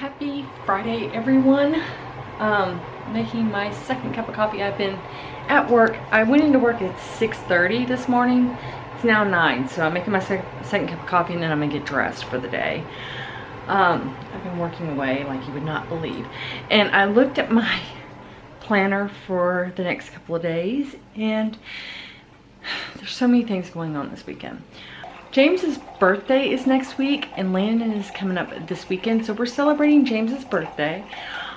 Happy Friday, everyone. Making my second cup of coffee. I've been at work. I went into work at 6:30 this morning. It's now 9, so I'm making my second cup of coffee and then I'm gonna get dressed for the day. I've been working away like you would not believe. And I looked at my planner for the next couple of days and there's so many things going on this weekend. James's birthday is next week and Landon is coming up this weekend, so we're celebrating James's birthday.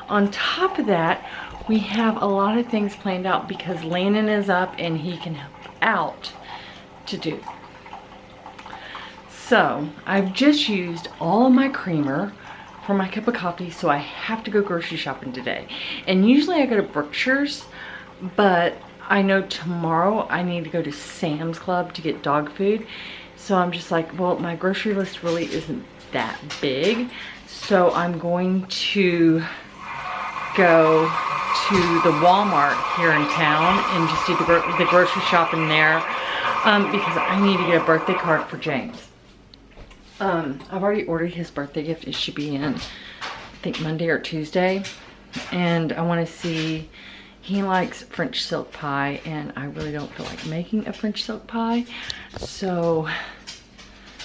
On top of that, we have a lot of things planned out because Landon is up and he can help out to do. So I've just used all of my creamer for my cup of coffee, so I have to go grocery shopping today. And usually I go to Brookshire's, but I know tomorrow I need to go to Sam's Club to get dog food. So I'm just like, well, my grocery list really isn't that big. So I'm going to go to the Walmart here in town and just do the grocery shopping there because I need to get a birthday card for James. I've already ordered his birthday gift. It should be in, I think, Monday or Tuesday. And I want to see, he likes French silk pie and I really don't feel like making a French silk pie. So,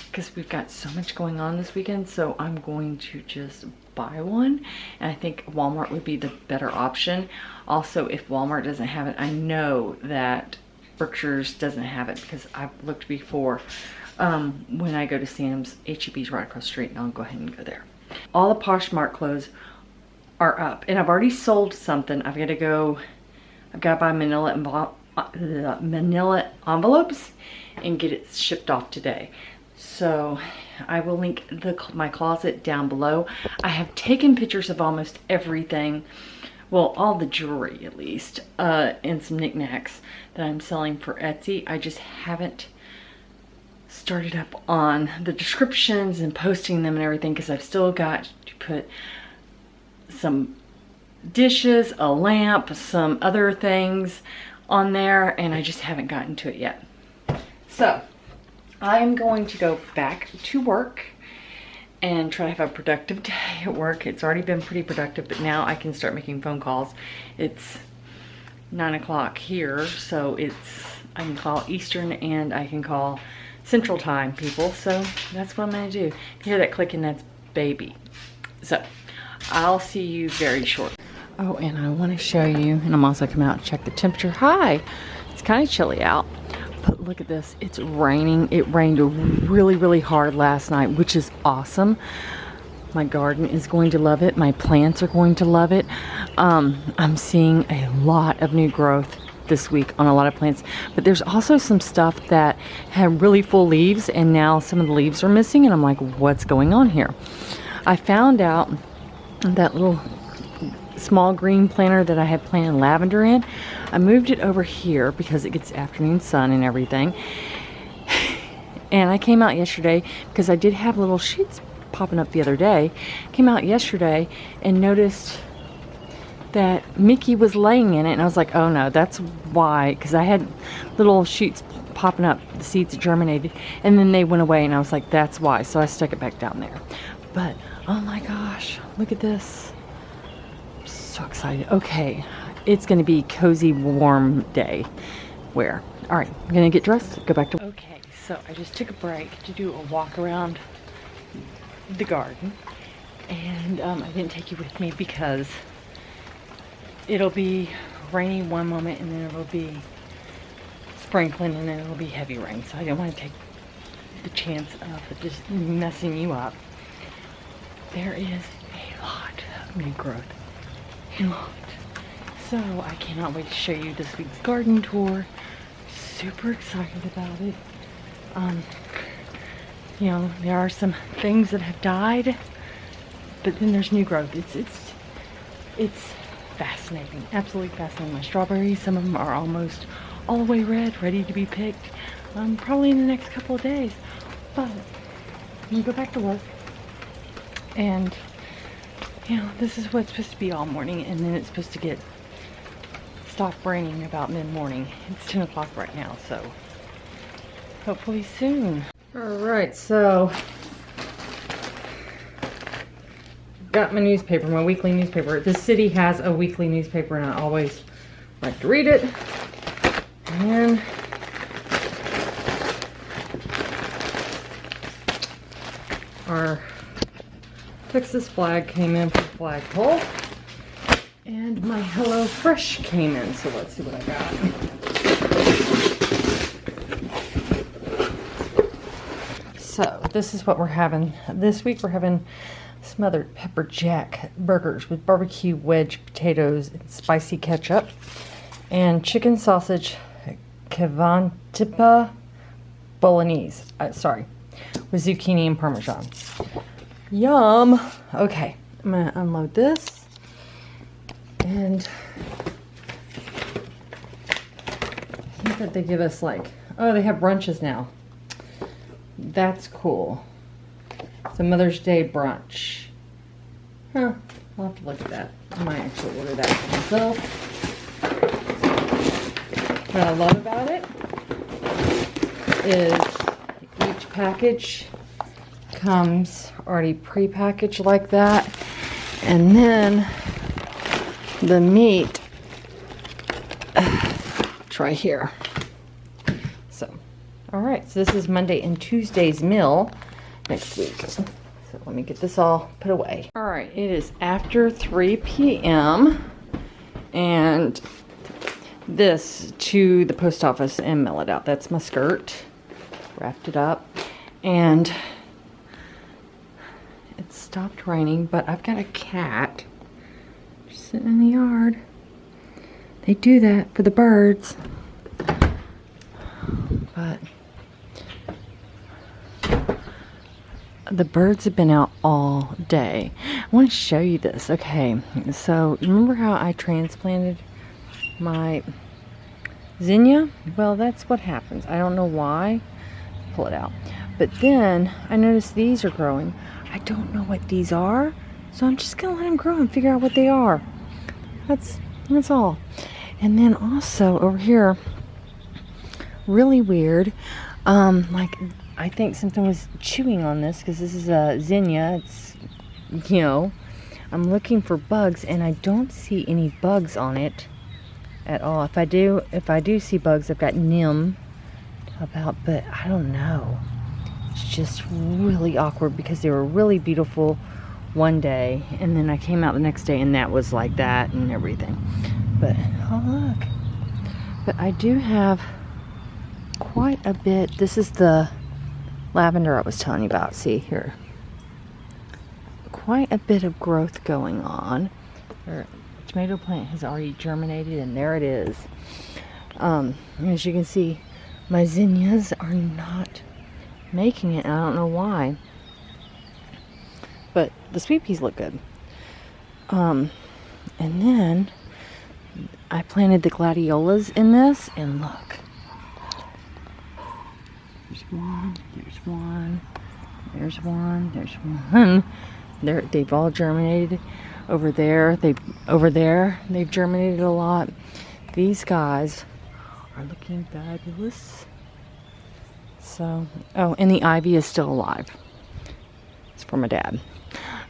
because we've got so much going on this weekend, so I'm going to just buy one. And I think Walmart would be the better option. Also, if Walmart doesn't have it, I know that Berkshire's doesn't have it because I've looked before. When I go to Sam's, H-E-B's right across the street, and I'll go ahead and go there. All the Poshmark clothes are up, and I've already sold something. I've got to buy manila envelopes and get it shipped off today. So I will link my closet down below. I have taken pictures of almost everything, well, all the jewelry at least, and some knickknacks that I'm selling for Etsy. I just haven't started up on the descriptions and posting them and everything because I've still got to put some dishes, a lamp, some other things on there, and I just haven't gotten to it yet. So I am going to go back to work and try to have a productive day at work. It's already been pretty productive, but now I can start making phone calls. It's 9 o'clock here, so I can call Eastern and I can call Central Time people, so that's what I'm gonna do. You hear that clicking? That's baby. So I'll see you very shortly. Oh, and I want to show you, and I'm also coming out to check the temperature. Hi, it's kind of chilly out, but look at this. It's raining. It rained really, really hard last night, which is awesome. My garden is going to love it. My plants are going to love it. I'm seeing a lot of new growth this week on a lot of plants, but there's also some stuff that had really full leaves and now some of the leaves are missing, and I'm like, what's going on here? I found out that little small green planter that I had planted lavender in, I moved it over here because it gets afternoon sun and everything. And I came out yesterday because I did have little shoots popping up the other day. Came out yesterday and noticed that Mickey was laying in it, and I was like, oh no, that's why, because I had little shoots popping up, the seeds germinated, and then they went away, and I was like, that's why. So I stuck it back down there. But oh my gosh, look at this. I'm so excited. Okay, it's gonna be cozy warm day wear. All right, I'm gonna get dressed, go back to work. Okay, so I just took a break to do a walk around the garden, and I didn't take you with me because it'll be rainy one moment and then it'll be sprinkling and then it'll be heavy rain. So I don't want to take the chance of just messing you up. There is a lot of new growth. A lot. So I cannot wait to show you this week's garden tour. Super excited about it. You know, there are some things that have died, but then there's new growth. It's fascinating, absolutely fascinating. My strawberries, some of them are almost all the way red, ready to be picked, probably in the next couple of days. But I'm gonna go back to work, and you know, this is what it's supposed to be all morning, and then it's supposed to stop raining about mid-morning. It's 10 o'clock right now, so hopefully soon. All right, so got my newspaper, my weekly newspaper. The city has a weekly newspaper and I always like to read it. And our Texas flag came in from the flagpole. And my Hello Fresh came in. So let's see what I got. So this is what we're having. This week we're having smothered pepper jack burgers with barbecue wedge potatoes and spicy ketchup. And chicken sausage Cavantippa bolognese. Sorry. With zucchini and parmesan. Yum. Okay. I'm going to unload this. And I think that they give us like, oh, they have brunches now. That's cool. It's a Mother's Day brunch. Huh. I'll have to look at that. I might actually order that for myself. What I love about it is each package comes already pre-packaged like that. And then the meat, it's right here. So, all right, so this is Monday and Tuesday's meal next week. So let me get this all put away. All right, it is after 3 p.m. and this to the post office and mail it out. That's my skirt. Wrapped it up and it stopped raining, but I've got a cat sitting in the yard. They do that for the birds. But the birds have been out all day. I want to show you this. Okay, so remember how I transplanted my zinnia? Well, that's what happens. I don't know why. Pull it out. But then I noticed these are growing. I don't know what these are, so I'm just gonna let them grow and figure out what they are. That's all. And then also over here, really weird. Like I think something was chewing on this because this is a zinnia. It's, you know, I'm looking for bugs and I don't see any bugs on it at all. If I do see bugs, I've got neem about, but I don't know. It's just really awkward because they were really beautiful one day and then I came out the next day and that was like that and everything. But oh look, but I do have quite a bit. This is the lavender I was telling you about. See here, quite a bit of growth going on. The tomato plant has already germinated and there it is. As you can see, my zinnias are not making it. I don't know why. But the sweet peas look good. And then I planted the gladiolas in this, and look. There's one, there's one, there's one, there's one. They've all germinated. Over there, they've germinated a lot. These guys are looking fabulous. So, oh, and the ivy is still alive. It's for my dad.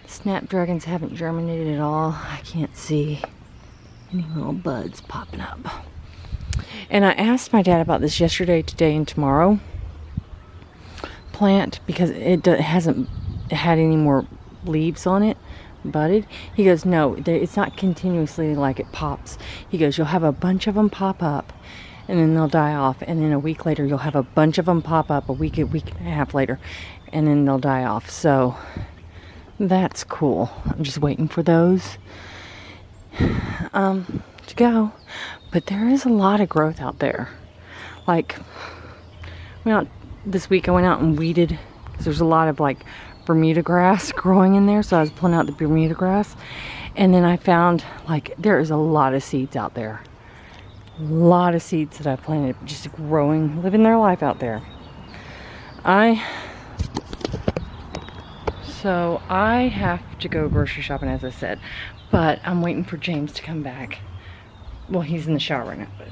Snapdragons haven't germinated at all. I can't see any little buds popping up. And I asked my dad about this yesterday, today, and tomorrow plant because it hasn't had any more leaves on it, budded. He goes, no, it's not continuously like it pops. He goes, you'll have a bunch of them pop up and then they'll die off, and then a week later you'll have a bunch of them pop up, a week and a half later, and then they'll die off. So that's cool. I'm just waiting for those to go. But there is a lot of growth out there. Like, this week I went out and weeded because there's a lot of like Bermuda grass growing in there, so I was pulling out the Bermuda grass, and then I found like there is a lot of seeds out there. A lot of seeds that I planted just growing, living their life out there. So I have to go grocery shopping, as I said, but I'm waiting for James to come back. Well, he's in the shower right now, but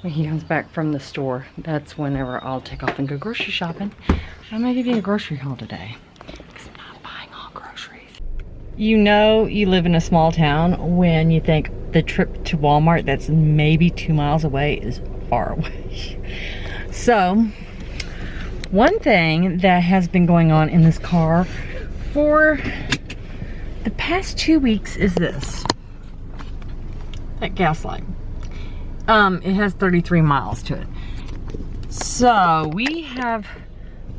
when he comes back from the store, that's whenever I'll take off and go grocery shopping. I might give you a grocery haul today because I'm not buying all groceries. You know you live in a small town when you think the trip to Walmart that's maybe 2 miles away is far away. So, one thing that has been going on in this car for the past 2 weeks is this. That gas light. It has 33 miles to it. So, we have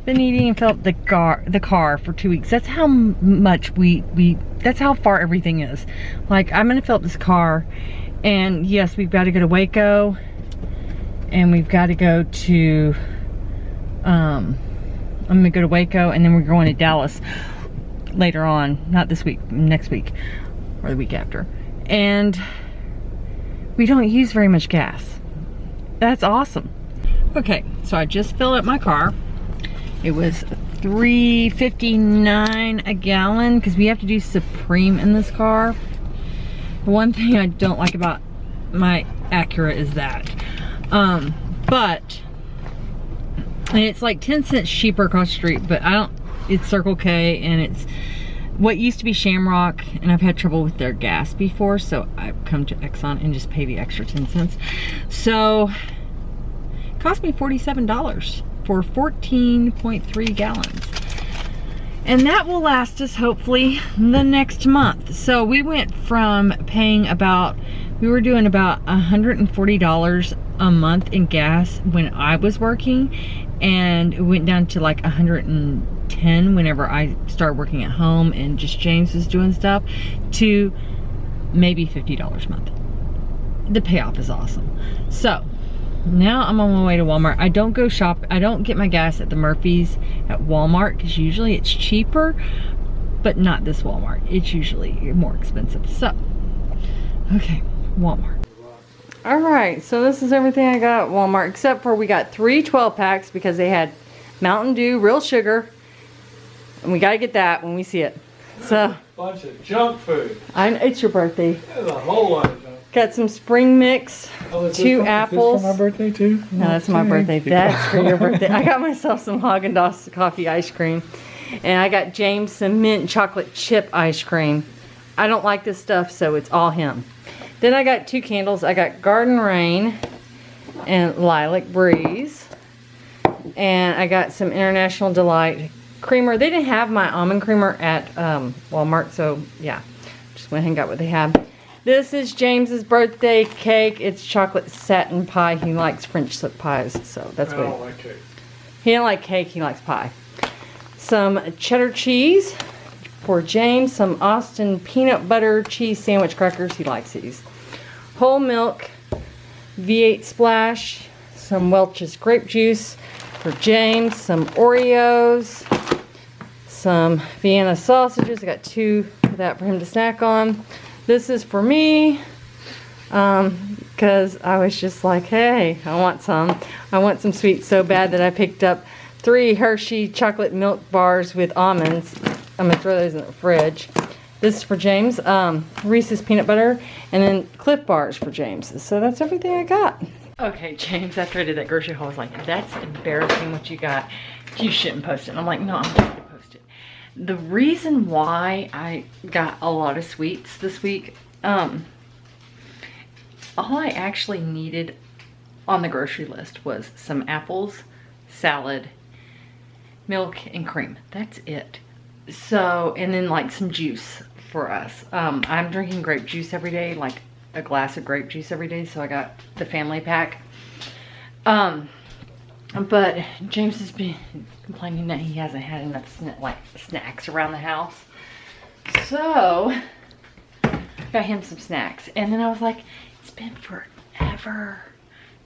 been needing to fill up the car for 2 weeks. That's how much that's how far everything is. Like, I'm gonna fill up this car, and yes, we've got to go to Waco, and we've got to go to I'm gonna go to Waco, and then we're going to Dallas later on, not this week, next week or the week after. And we don't use very much gas. That's awesome. Okay, so I just filled up my car. It was $3.59 a gallon because we have to do Supreme in this car. The one thing I don't like about my Acura is that. But and it's like 10 cents cheaper across the street, but it's Circle K, and it's what used to be Shamrock, and I've had trouble with their gas before, so I've come to Exxon and just pay the extra 10 cents. So it cost me $47 for 14.3 gallons. And that will last us hopefully the next month. So we went from paying we were doing about $140 a month in gas when I was working, and it went down to like 110 whenever I started working at home and just James was doing stuff, to maybe $50 a month. The payoff is awesome. So now I'm on my way to Walmart. I don't go shop. I don't get my gas at the Murphy's at Walmart because usually it's cheaper, but not this Walmart. It's usually more expensive. So, okay, Walmart. All right, so this is everything I got at Walmart, except for we got 3 12 packs because they had Mountain Dew, real sugar, and we got to get that when we see it. So, bunch of junk food. It's your birthday. There's a whole lot of junk. Got some spring mix, 2 apples. Is this for my birthday too? No, that's my birthday. That's for your birthday. I got myself some Haagen-Dazs coffee ice cream. And I got James some mint chocolate chip ice cream. I don't like this stuff, so it's all him. Then I got 2 candles. I got Garden Rain and Lilac Breeze. And I got some International Delight creamer. They didn't have my almond creamer at Walmart, so yeah. Just went ahead and got what they had. This is James's birthday cake. It's chocolate satin pie. He likes French slip pies, so that's what. I don't like cake. He don't like cake. He likes pie. Some cheddar cheese for James. Some Austin peanut butter cheese sandwich crackers. He likes these. Whole milk V8 splash. Some Welch's grape juice for James. Some Oreos. Some Vienna sausages. I got 2 of that for him to snack on. This is for me, because I was just like, hey, I want some sweets so bad that I picked up 3 Hershey chocolate milk bars with almonds. I'm going to throw those in the fridge. This is for James, Reese's peanut butter, and then Cliff bars for James. So that's everything I got. Okay, James, after I did that grocery haul, I was like, that's embarrassing what you got. You shouldn't post it. And I'm like, no, I'm going to post it. The reason why I got a lot of sweets this week, all I actually needed on the grocery list was some apples, salad, milk, and cream. That's it. So, and then like some juice for us. I'm drinking grape juice every day, like a glass of grape juice every day, so I got the family pack. But James has been complaining that he hasn't had enough snacks around the house. So, got him some snacks. And then I was like, it's been forever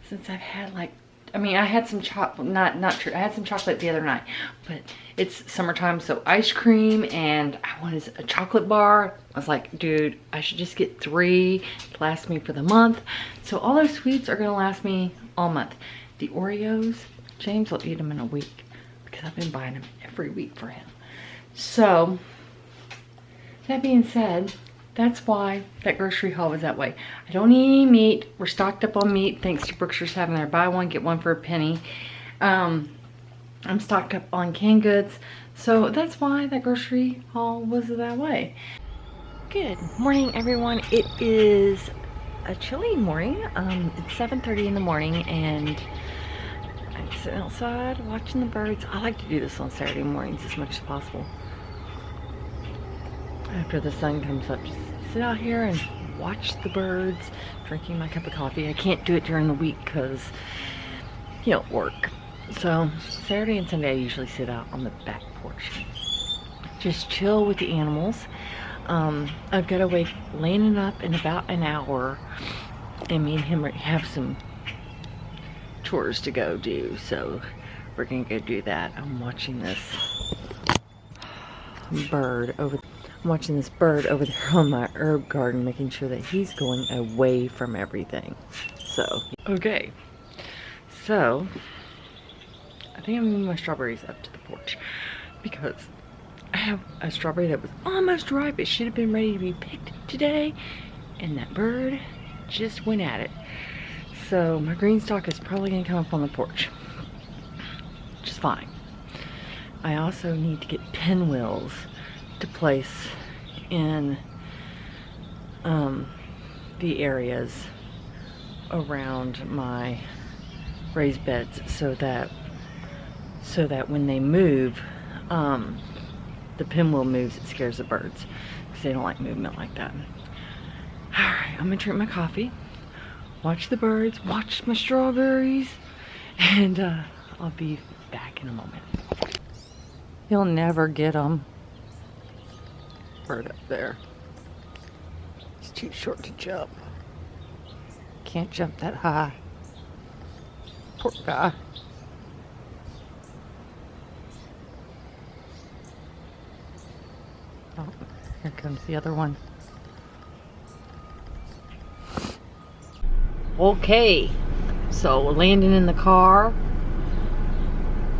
since I've had like, I mean, I had some chocolate, not true. I had some chocolate the other night, but it's summertime, so ice cream, and I wanted a chocolate bar. I was like, dude, I should just get 3 to last me for the month. So all those sweets are gonna last me all month. The Oreos, James will eat them in a week because I've been buying them every week for him. So, that being said, that's why that grocery haul was that way. I don't eat any meat. We're stocked up on meat thanks to Brookshire's having their buy one, get one for a penny. I'm stocked up on canned goods. So that's why that grocery haul was that way. Good morning, everyone. It is a chilly morning. It's 7:30 in the morning, and I'm sitting outside watching the birds. I like to do this on Saturday mornings as much as possible. After the sun comes up, just sit out here and watch the birds, drinking my cup of coffee. I can't do it during the week because you don't work. So Saturday and Sunday I usually sit out on the back porch. Just chill with the animals. I've got to wake Landon up in about an hour, and me and him have some chores to go do, so we're gonna go do that. I'm watching this bird over there on my herb garden, making sure that he's going away from everything. So okay, so I think I'm moving my strawberries up to the porch because I have a strawberry that was almost ripe. It should have been ready to be picked today, and that bird just went at it. So my green stalk is probably gonna come up on the porch, which is fine. I also need to get pinwheels to place in the areas around my raised beds so that when they move, the pinwheel moves, it scares the birds because they don't like movement like that. Alright, I'm gonna drink my coffee, watch the birds, watch my strawberries, and I'll be back in a moment. You'll never get them. Bird up there. He's too short to jump. Can't jump that high. Poor guy. Oh, here comes the other one. Okay, so we're landing in the car.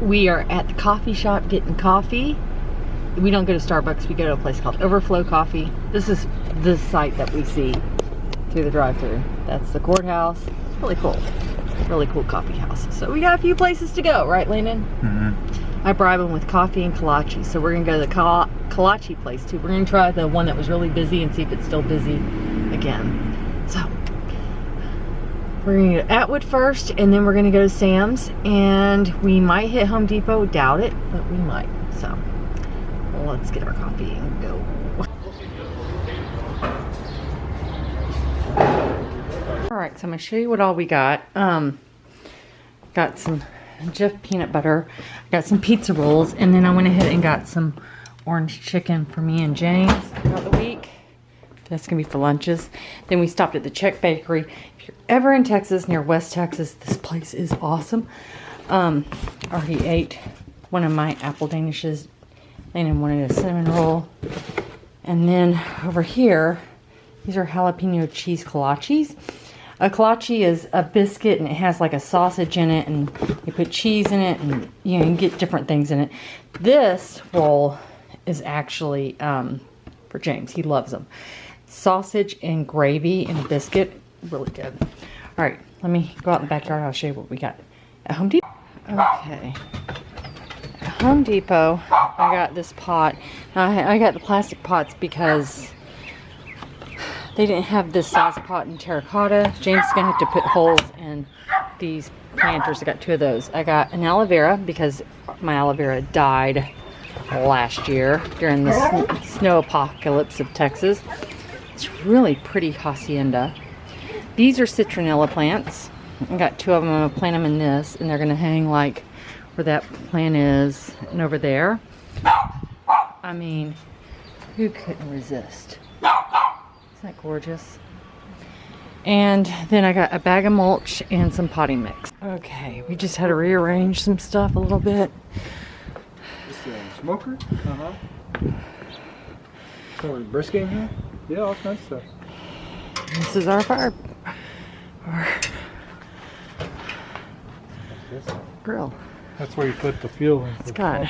We are at the coffee shop getting coffee. We don't go to Starbucks, we go to a place called Overflow Coffee. This is the site that we see through the drive-thru. That's the courthouse. Really cool. Really cool coffee house. So we got a few places to go, right, Landon? Mm-hmm. I bribe them with coffee and kolache. So we're gonna go to the kolache place too. We're gonna try the one that was really busy and see if it's still busy again. So we're gonna go to Atwood first, and then we're gonna go to Sam's, and we might hit Home Depot. Doubt it, but we might. So let's get our coffee and go. All right, so I'm gonna show you what all we got. Got some Jif peanut butter, got some pizza rolls, and then I went ahead and got some orange chicken for me and James throughout the week. That's gonna be for lunches. Then we stopped at the Czech Bakery. If you're ever in Texas, near West Texas, this place is awesome. Already ate one of my apple danishes. Landon wanted a cinnamon roll. And then over here, these are jalapeno cheese kolaches. A kolache is a biscuit, and it has like a sausage in it, and you put cheese in it, and you know, you get different things in it. This roll is actually for James. He loves them. Sausage and gravy and biscuit, really good. All right, let me go out in the backyard. I'll show you what we got at Home Depot. Okay, at Home Depot, I got this pot. Now, I got the plastic pots because they didn't have this size pot in terracotta. James is gonna have to put holes in these planters. I got two of those. I got an aloe vera because my aloe vera died last year during the snow apocalypse of Texas. It's really pretty hacienda. These are citronella plants. I got two of them. I'm gonna plant them in this, and they're gonna hang like where that plant is and over there. I mean, who couldn't resist? Isn't that gorgeous? And then I got a bag of mulch and some potting mix. Okay, we just had to rearrange some stuff a little bit. This is a smoker? Uh-huh. Some with brisket in here? Yeah, all kinds of stuff. This is our fire grill. That's where you put the fuel in. It's got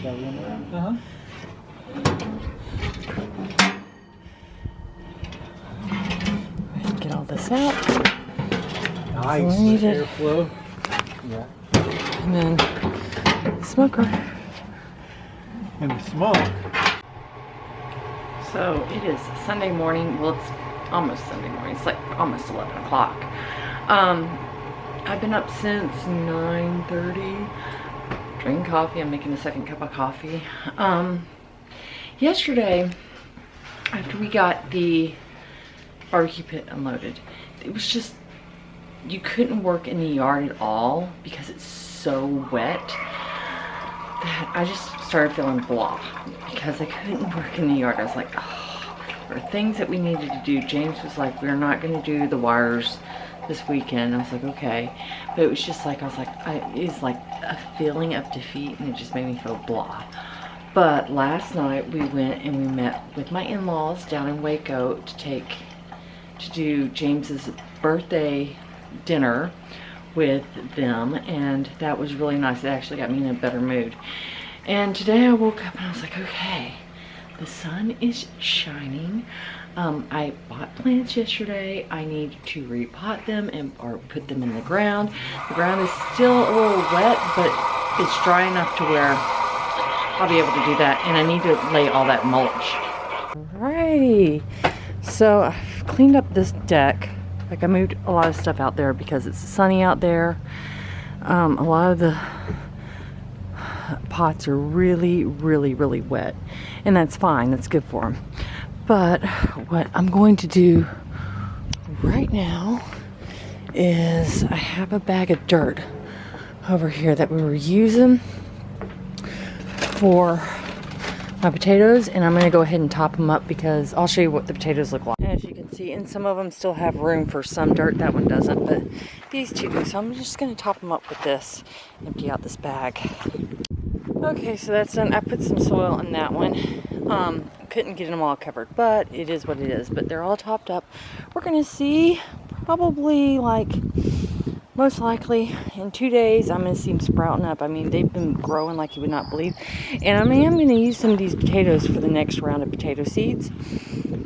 Uh-huh. get all this out. Nice. So we need it. Airflow. Yeah. And then smoker. And the smoke. So it is Sunday morning. Well, it's almost Sunday morning. It's like almost 11 o'clock. I've been up since 9:30. Drinking coffee. I'm making a second cup of coffee. Yesterday, after we got the barbecue pit unloaded, it was just, you couldn't work in the yard at all because it's so wet that I just started feeling blah because I couldn't work in the yard. I was like, oh, there are things that we needed to do. James was like, we're not going to do the wires this weekend. I was like, okay. But it was just like, I was like, it was like a feeling of defeat, and it just made me feel blah. But last night we went and we met with my in-laws down in Waco to do James's birthday dinner with them, and that was really nice. It actually got me in a better mood. And today I woke up and I was like, okay, the sun is shining. I bought plants yesterday. I need to repot them or put them in the ground. The ground is still a little wet, but it's dry enough to where I'll be able to do that. And I need to lay all that mulch. Alrighty. So I've cleaned up this deck. Like, I moved a lot of stuff out there because it's sunny out there. A lot of the pots are really wet, and that's fine. That's good for them. But what I'm going to do right now is I have a bag of dirt over here that we were using for my potatoes, and I'm going to go ahead and top them up because I'll show you what the potatoes look like. As you can see, and some of them still have room for some dirt. That one doesn't, but these two do. So I'm just going to top them up with this, empty out this bag. Okay, so that's done. I put some soil in that one. Couldn't get them all covered, but it is what it is. But they're all topped up. We're going to see probably, like, most likely in 2 days, I'm going to see them sprouting up. I mean, they've been growing like you would not believe. And I am going to use some of these potatoes for the next round of potato seeds,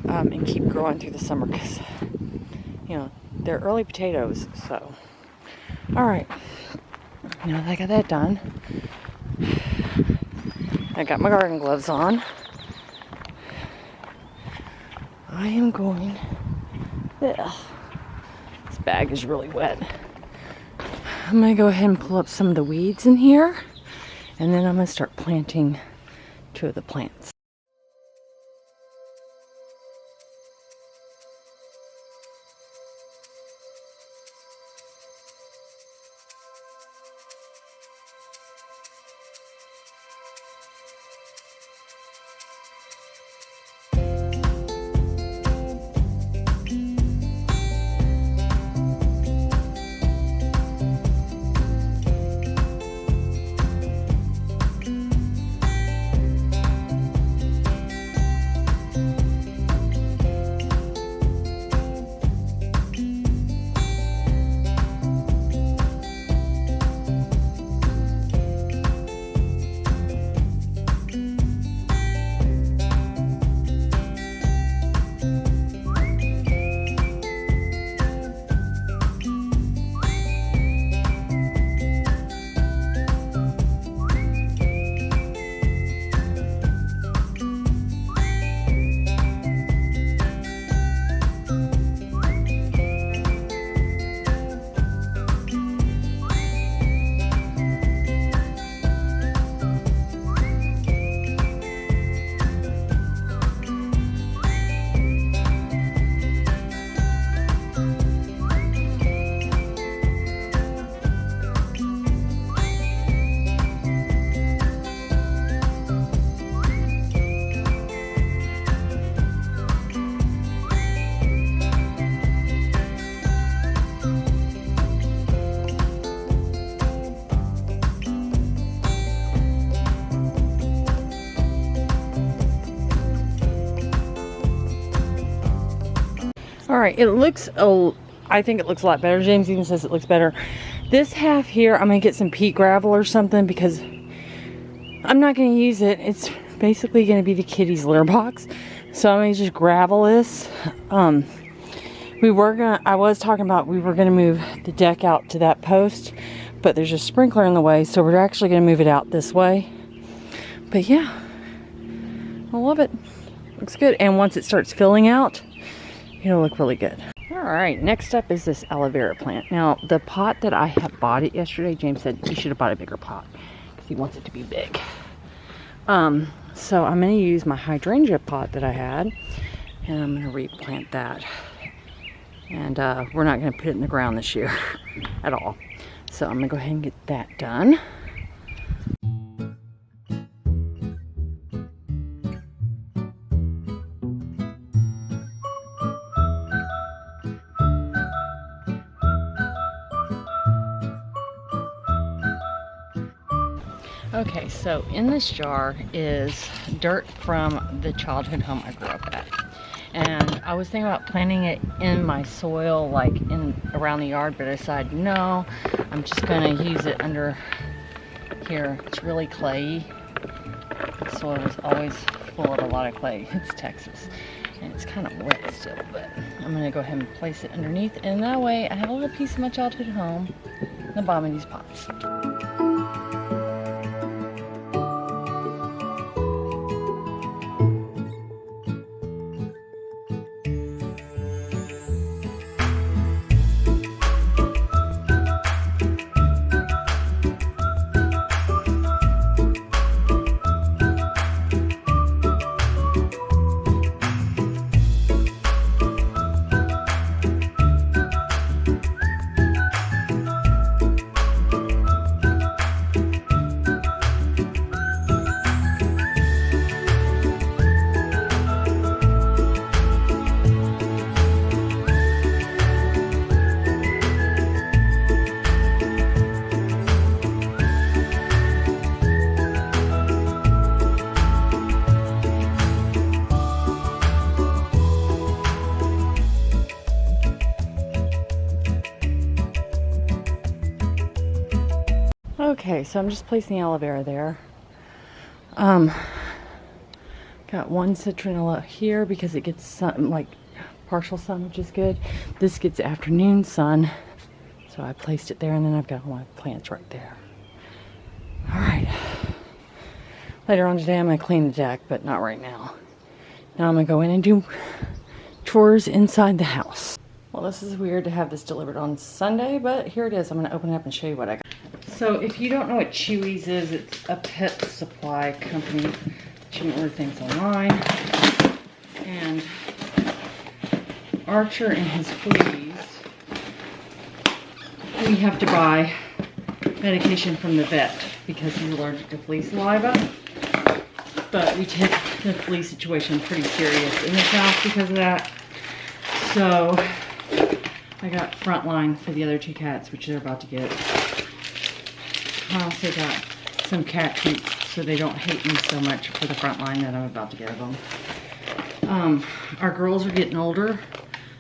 and keep growing through the summer because, you know, they're early potatoes. So, all right. Now that I got that done, I got my garden gloves on. I am going, ugh, this bag is really wet. I'm going to go ahead and pull up some of the weeds in here, and then I'm going to start planting 2 of the plants. Alright, it looks, I think it looks a lot better. James even says it looks better. This half here, I'm going to get some peat gravel or something because I'm not going to use it. It's basically going to be the kitty's litter box. So I'm going to just gravel this. I was talking about we were going to move the deck out to that post, but there's a sprinkler in the way, so we're actually going to move it out this way. But yeah, I love it. Looks good. And once it starts filling out, it'll look really good. All right, next up is this aloe vera plant. Now, the pot that I had bought it yesterday, James said you should have bought a bigger pot because he wants it to be big. So I'm going to use my hydrangea pot that I had, and I'm going to replant that. And we're not going to put it in the ground this year at all. So I'm going to go ahead and get that done. Okay, so in this jar is dirt from the childhood home I grew up at. And I was thinking about planting it in my soil, like around the yard, but I decided no, I'm just gonna use it under here. It's really clayey. The soil is always full of a lot of clay. It's Texas, and it's kind of wet still, but I'm gonna go ahead and place it underneath, and that way I have a little piece of my childhood home in the bottom of these pots. Okay, so I'm just placing the aloe vera there. Got one citronella here because it gets sun, like partial sun, which is good. This gets afternoon sun, so I placed it there, and then I've got all my plants right there. All right. Later on today, I'm gonna clean the deck, but not right now. Now I'm gonna go in and do chores inside the house. Well, this is weird to have this delivered on Sunday, but here it is. I'm gonna open it up and show you what I got. So if you don't know what Chewy's is, it's a pet supply company that you can order things online. And Archer and his fleas, we have to buy medication from the vet because he's allergic to flea saliva. But we take the flea situation pretty serious in this house because of that. So I got Frontline for the other two cats, which they're about to get. I also got some cat treats so they don't hate me so much for the Frontline that I'm about to give them. Our girls are getting older,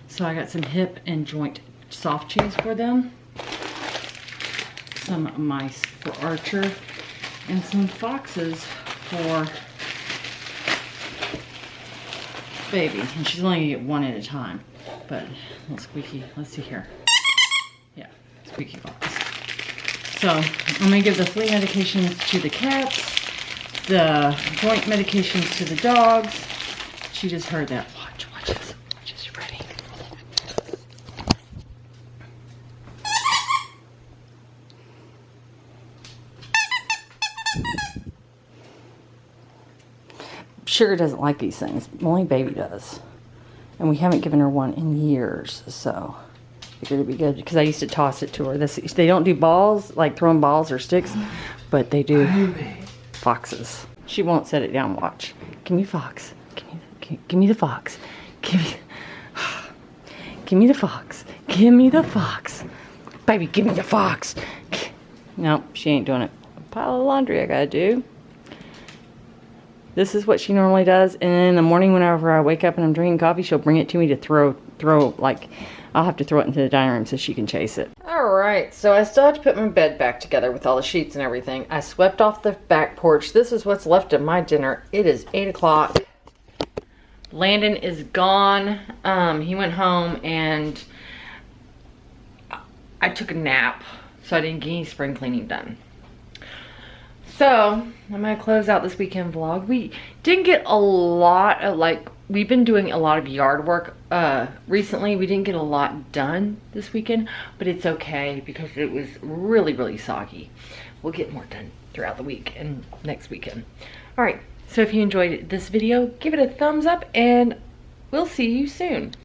so I got some hip and joint soft chews for them. Some mice for Archer, and some foxes for Baby. And she's only gonna get one at a time. But squeaky, let's see here. Yeah, squeaky fox. So I'm gonna give the flea medications to the cats, the joint medications to the dogs. She just heard that. Watch this. Watch this. You ready? Sugar doesn't like these things. Only Baby does. And we haven't given her one in years, so I figured it'd be good because I used to toss it to her. They don't do balls, like throwing balls or sticks, but they do foxes. She won't set it down. Watch. Give me fox. Give me the fox. Give me the fox. Give me the fox. Baby, give me the fox. No, she ain't doing it. A pile of laundry I gotta do. This is what she normally does, and in the morning whenever I wake up and I'm drinking coffee, she'll bring it to me to throw, like, I'll have to throw it into the dining room so she can chase it. Alright, so I still have to put my bed back together with all the sheets and everything. I swept off the back porch. This is what's left of my dinner. It is 8 o'clock. Landon is gone. He went home and I took a nap, so I didn't get any spring cleaning done. So I'm gonna close out this weekend vlog. We didn't get a lot of, like, we've been doing a lot of yard work recently. We didn't get a lot done this weekend, but it's okay because it was really, really soggy. We'll get more done throughout the week and next weekend. All right, so if you enjoyed this video, give it a thumbs up and we'll see you soon.